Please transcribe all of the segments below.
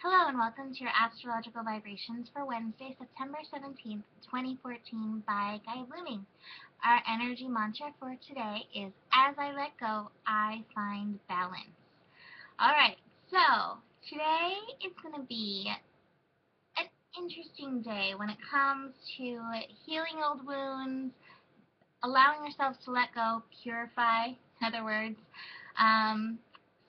Hello and welcome to your astrological vibrations for Wednesday, September 17th, 2014 by Gaia Blooming. Our energy mantra for today is as I let go, I find balance. Alright, so today is going to be an interesting day when it comes to healing old wounds, allowing yourselves to let go, purify, in other words.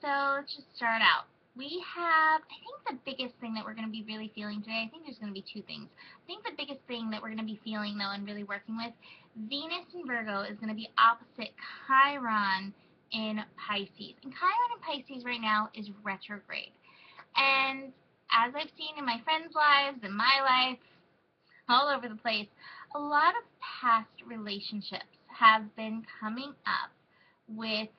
So let's just start out. We have, I think the biggest thing that we're going to be really feeling today, I think there's going to be two things. I think the biggest thing that we're going to be feeling, though, and really working with, Venus in Virgo is going to be opposite Chiron in Pisces. And Chiron in Pisces right now is retrograde. And as I've seen in my friends' lives, in my life, all over the place, a lot of past relationships have been coming up with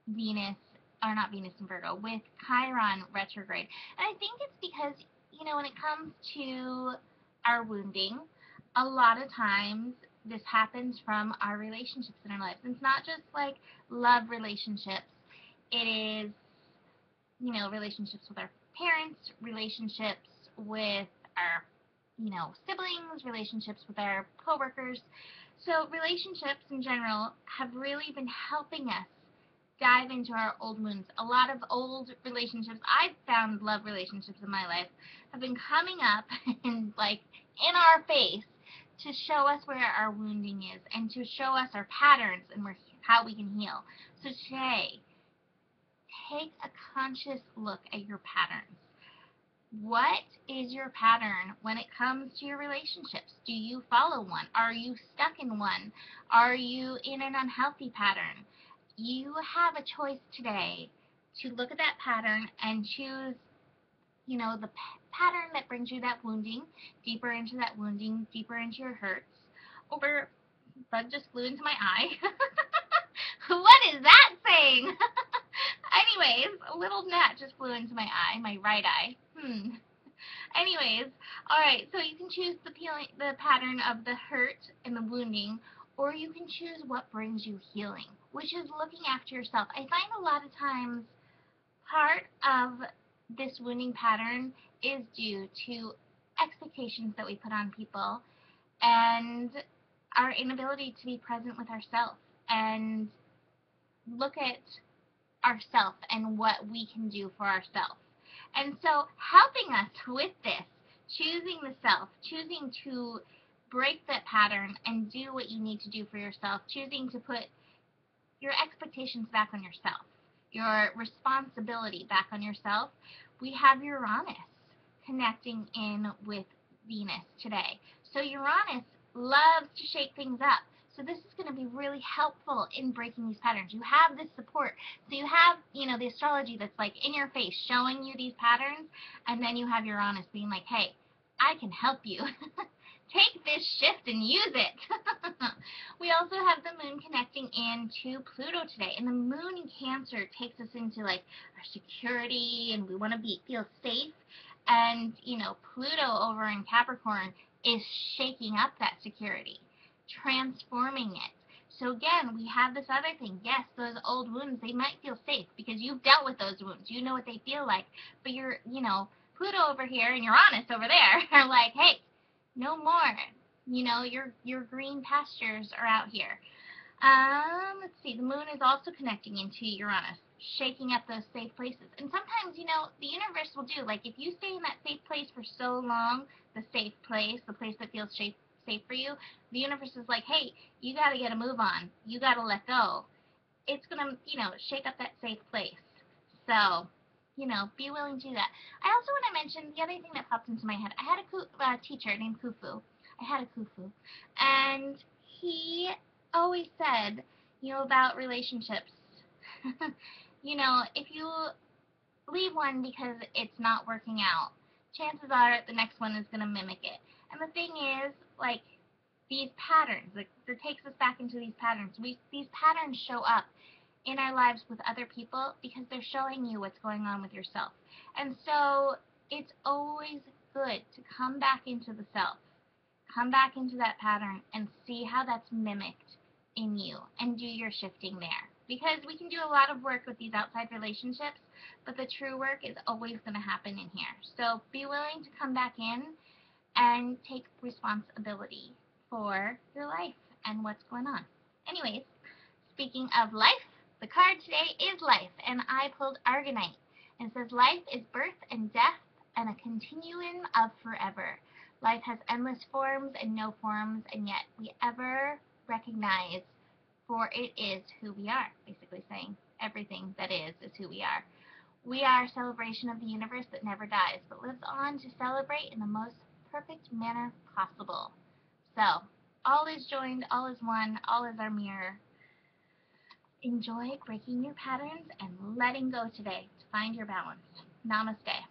Venus, or not Venus in Virgo, with Chiron retrograde. And I think it's because, when it comes to our wounding, a lot of times this happens from our relationships in our lives. And it's not just like love relationships. It is, relationships with our parents, relationships with our siblings, relationships with our coworkers. So relationships in general have really been helping us dive into our old wounds. A lot of old relationships, I've found love relationships in my life, have been coming up and in our face to show us where our wounding is and to show us our patterns and how we can heal. So today, take a conscious look at your patterns. What is your pattern when it comes to your relationships? Do you follow one? Are you stuck in one? Are you in an unhealthy pattern? You have a choice today to look at that pattern and choose, the pattern that brings you that wounding, deeper into that wounding, deeper into your hurts. Or, bug just flew into my eye. What is that saying? Anyways, a little gnat just flew into my eye, my right eye. Anyways, alright, so you can choose the pattern of the hurt and the wounding, or you can choose what brings you healing, which is looking after yourself. I find a lot of times part of this wounding pattern is due to expectations that we put on people and our inability to be present with ourselves and look at ourselves and what we can do for ourselves. And so helping us with this, choosing the self, choosing to break that pattern and do what you need to do for yourself, choosing to put your expectations back on yourself, your responsibility back on yourself, we have Uranus connecting in with Venus today. So Uranus loves to shake things up. So this is going to be really helpful in breaking these patterns. You have this support. So you have, the astrology that's in your face showing you these patterns, and then you have Uranus being like, hey, I can help you. Take this shift and use it. We also have the moon connecting into Pluto today. And the moon in Cancer takes us into our security, and we want to feel safe. And, Pluto over in Capricorn is shaking up that security, transforming it. So again, we have this other thing. Yes, those old wounds, they might feel safe because you've dealt with those wounds. You know what they feel like. But you're, Pluto over here and Uranus over there are like, hey, no more. Your green pastures are out here. Let's see. The moon is also connecting into Uranus, shaking up those safe places. And sometimes, the universe will do, if you stay in that safe place for so long, the safe place, the place that feels safe for you, the universe is like, hey, you got to get a move on. You got to let go. It's going to, shake up that safe place. So, be willing to do that. I also want to mention the other thing that popped into my head. I had a teacher named Kufu. I had a Kufu. And he always said, about relationships. If you leave one because it's not working out, chances are the next one is going to mimic it. And the thing is, these patterns, that takes us back into these patterns. These patterns show up in our lives with other people because they're showing you what's going on with yourself. And so it's always good to come back into the self, come back into that pattern and see how that's mimicked in you and do your shifting there. because we can do a lot of work with these outside relationships, but the true work is always going to happen in here. So be willing to come back in and take responsibility for your life and what's going on. Anyways, speaking of life, the card today is life, and I pulled Argonite. And it says life is birth and death and a continuum of forever. Life has endless forms and no forms, and yet we ever recognize, for it is who we are. Basically saying everything that is who we are. We are a celebration of the universe that never dies, but lives on to celebrate in the most perfect manner possible. So, all is joined, all is one, all is our mirror. Enjoy breaking your patterns and letting go today to find your balance. Namaste.